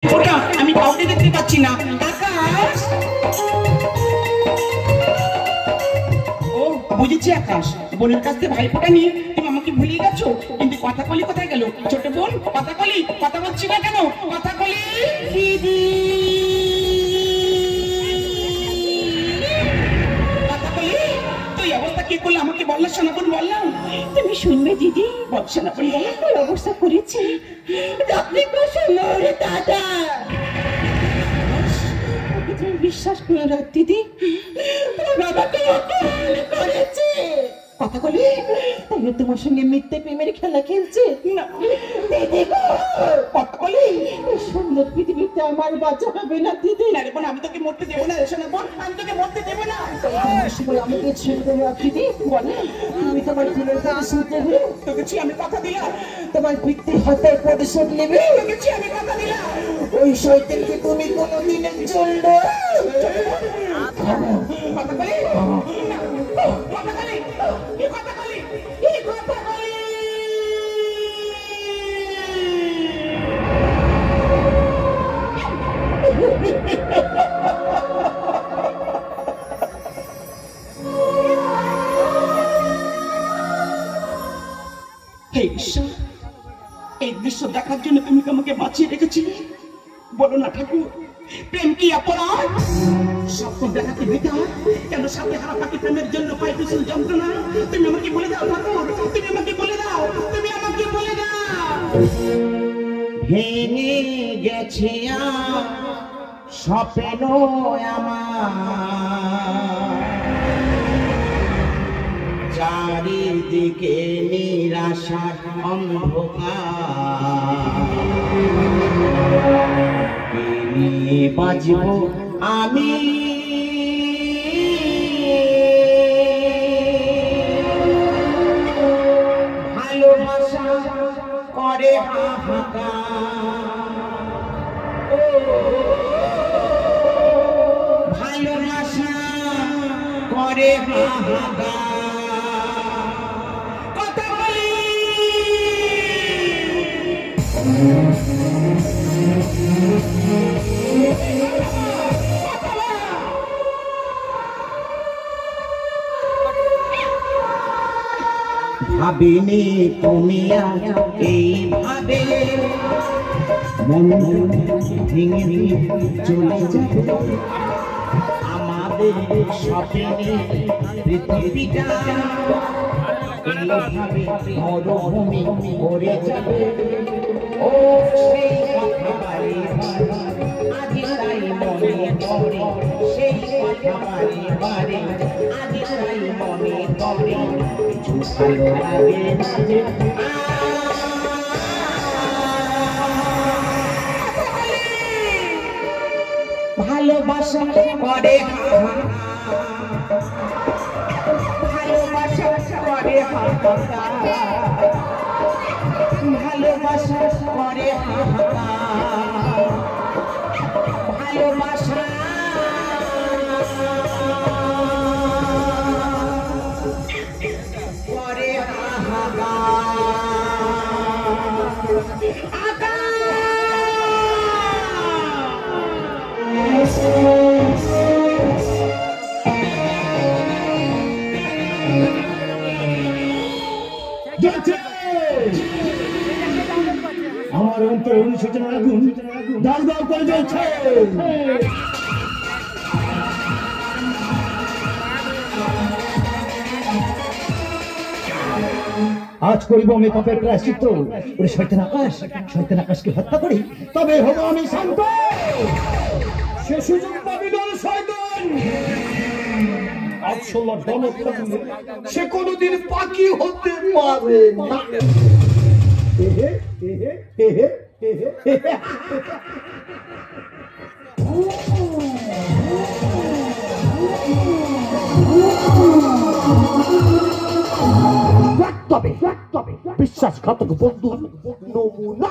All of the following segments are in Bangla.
ওটা আমি কাউকে দেখতে পাচ্ছি না। আকাশ, ও বুঝেছি আকাশ, বোনের কাছ থেকে ভাইফোঁটা নিয়ে তুমি আমাকে ভুলিয়ে গেছো, কিন্তু কথাকলি কোথায় গেল? ছোট বোন কথাকলি, কথা বলছি না কেন? কথাকলি দিদি, কথাকলি তুই অবস্থা কি করলে আমাকে বললা? সোনাপুর বললাম তুমি শুনবে দিদি, সোনাপুর বললাম তোর অবস্থা করেছে আপনি দাদা। তুমি বিশ্বাস করো না দিদি, বাবাকে করেছে কথা বলি, তাই তোমার সঙ্গে মিথ্যে প্রেমের খেলা খেলছে না দিদি গো। কথা বলি, সুন্দর পৃথিবীতে আমার বাচ্চা হবে না দিদি। না রে বোন, আমি তোকে মরতে দেবো না। শোনা বোন, আমি তোকে মরতে দেবো না। আমাকে ছেড়ে দেবো দিদি, বলে তুমি তোমার দিনের প্রতিশোধ নেবে। তোকে আমি কথা দিলাম, তোমার পিতৃ হত্যার প্রতিশোধ নেবে। তোকে আমি কথা দিলাম। ওই শয়তানকে তুমি কোনোদিনের চলবে কথা বলি, কথা বলি, কথা বলি, কথা বলি। হে ঈশ্বর, এই দৃশ্য দেখার জন্য তুমি আমাকে বাঁচিয়ে রেখেছিলে। বলো না ঠাকুর, প্রেম কি অপরাধ? স্বপ্ন দেখাতে বিধান, কেন সাথে হারা পাখি প্রেমের জন্য পাই ভীষণ যন্ত্রণা? তুমি আমাকে বলে দাও ঠাকুর, তুমি আমাকে বলে দাও, তুমি আমাকে বলে দাও। ভেঙে গেছে স্বপ্ন আমার, চারিদিকে নিরাশার অন্ধকার, বাজব আমি ভালোবাসা করে হাহাকার, ভালোবাসা করে হাহাকার। কথা বলি, ভাবিনি তুমি এইভাবে মন ভেঙে চলে যাবে। আমাদের স্বপ্নে পৃথিবীটা এইভাবে মরুভূমি করে যাবে। ও সেই কথা বারে আজ তাই মনে পড়ে, সেই কথা বারে বারে আজ তাই মনে পড়ে। কিছু ভালো লাগে না যে ভালোবাসা করে ভালোবাসা করে ভালোবাসা করে ভালোবাসা করে আমার অন্তরে অনুশোচনার আগুন দাউ দাউ করে জ্বলছে। আজ করিব আমি পাপের প্রায়শ্চিত্ত। ওরে শয়তান আকাশ, শয়তান আকাশকে হত্যা করি, তবে হবো আমি শান্ত। সে সুযোগ পাবি না শয়তান। আটশোলা ডলর থাকলে সে কোনোদিন পাখি হতে পারে না। তবে বিশ্বাসঘাতক বন্ধু নমুনা।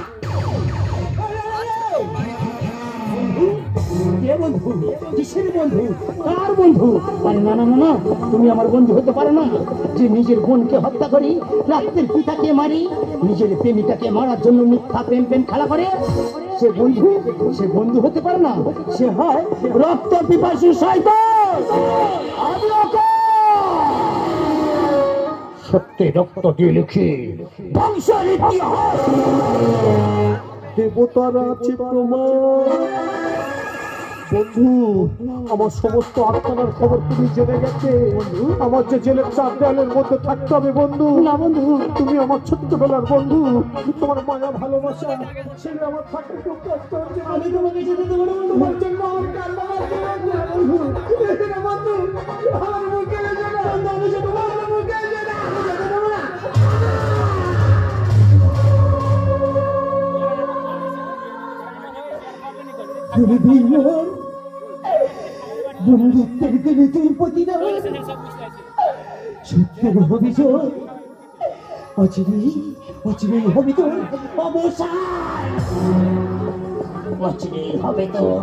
বন্ধু? কিসের বন্ধু? কার বন্ধু? আরে না না না না, তুমি আমার বন্ধু হতে পারো না। যে নিজের বোনকে হত্যা করি, রাত্রের পিতাকে মারি, নিজের প্রেমিকাকে মারার জন্য মিথ্যা প্রেম প্রেম খেলা করে, সে বন্ধু? সে বন্ধু হতে পারে না, সে হয় রক্ত পিপাসু শয়তান। আমি সত্যি রক্ত দিয়ে লিখি ধ্বংসের ইতিহাস। দেবতারা আছে প্রমাণ। বন্ধু, আমার সমস্ত আত্মার খবর তুমি জেনে গেছে। আমার যে জেলের চার দেয়ালের মধ্যে থাকতে হবে বন্ধু। না বন্ধু, তুমি আমার ছোট্টবেলার বন্ধু, তোমার মায়া ভালোবাসা ছেড়ে আমার থাকতে খুব কষ্ট হচ্ছে। আমি তোমাকে যেতে দেবো না বন্ধু, তোমার জন্য আমার কান্না বন্ধু। বন্ধু আমার মুখে যেতে না, আমি যেতে পারবো না, মুখে যেতে না, আমি যেতে দেবো না। বন্ধুত্বের দিনে তুই প্রতিদান, সত্যের অভিযোগ, অচিরেই অচিরেই হবে তোর অবসান, অচিরেই হবে তোর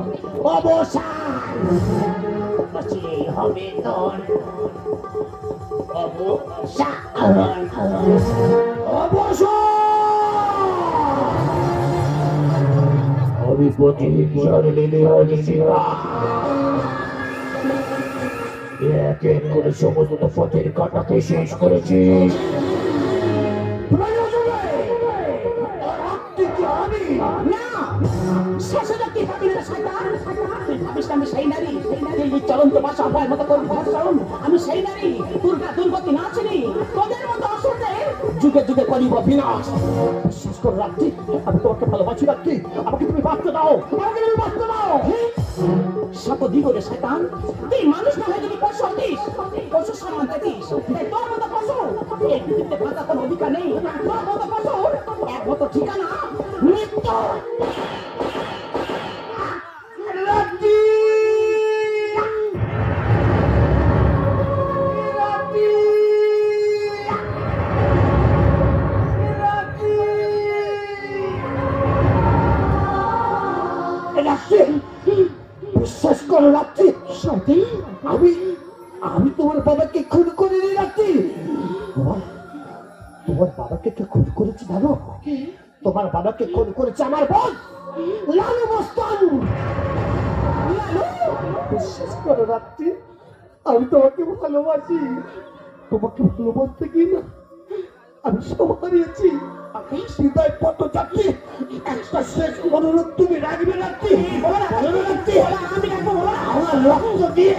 অবসান, অচিরেই হবে তোর অবসান, অবসান। আমি প্রতিদিন লেলে হয়েছি, এক এক করে সমস্ত পথের কাটাকে শেষ করেছি। চলন্ত ভাষা মতো আমি সেই নারী, দুর্গা দুর্গতি না চিনি, তোদের মতো অসুরদের যুগে যুগে করিব বিনাশ। বিশ্বাস করে রাখছি, আমি তোমাকে ভালোবাসি রাখছি, আমাকে তুমি বাঁচতে দাও, আমাকে তুমি বাঁচতে দাও। সাত দিগরে শয়তান, তুই মানুষ না হয়ে যদি পশু হতিস, পশু সমান দিতিস, তোর মতো পশু এই পৃথিবীতে বাঁচার কোনো অধিকার নেই। তোর মতো পশুর একমাত্র ঠিকানা মৃত্যু। বিশ্বাস করে রাখছি, আমি আমি তোমার বাবাকে খুন করে নিয়ে রাখছি। তোমার বাবাকে কে খুন করেছে জানো? তোমার বাবাকে খুন করেছে আমার বোন লালু মস্তান। বিশ্বাস করে রাখছি, আমি তোমাকে ভালোবাসি। তোমাকে ভালোবাসতে গিয়ে না আমি সব হারিয়েছি। হৃদয় পথ যাচ্ছি, একটা শেষ অনুরোধ তুমি রাখবে রাখছি, আমি আমার রক্ত দিয়ে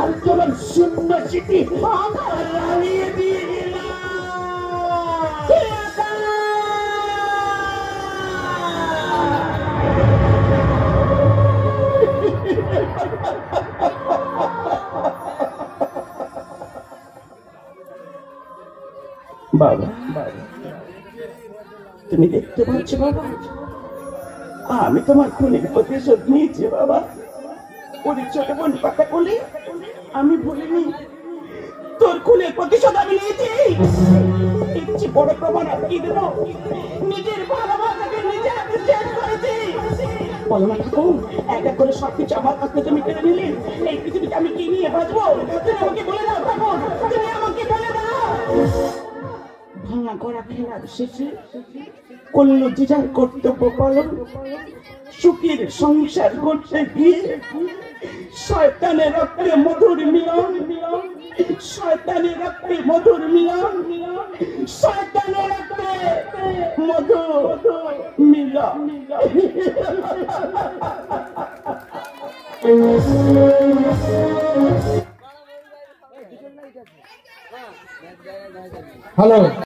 আমি তোমার শূন্য স্মৃতি হারিয়ে দিয়ে দিলাম। বাবা, তুমি দেখতে পাচ্ছ বাবা, আমি তোমার খুনের প্রতিশোধ নিয়েছি বাবা। ওদের ছোট বোন কথা বলি আমি বলিনি, তোর খুনের প্রতিশোধ আমি নিয়েছি। ইচ্ছে বড় প্রমাণ আর কি দেব, নিজের ভালোবাসাকে নিজে হাতে শেষ করেছি। বলো না ঠাকুর, এক এক করে সবকিছু আমার কাছ থেকে তুমি কেড়ে নিলে, এই পৃথিবীতে আমি কি নিয়ে বাঁচবো? তুমি আমাকে বলে দাও ঠাকুর, তুমি আমাকে বলে দাও। ভাঙা করা খেলার শেষে করল যে যার কর্তব্য পালন, সুখের সংসার করতে গিয়ে শয়তানের রক্তে মধুর মিলন, শয়তানের রক্তে মধুর মিলন, শয়তানের রক্তে মধুর মিলন। হ্যালো।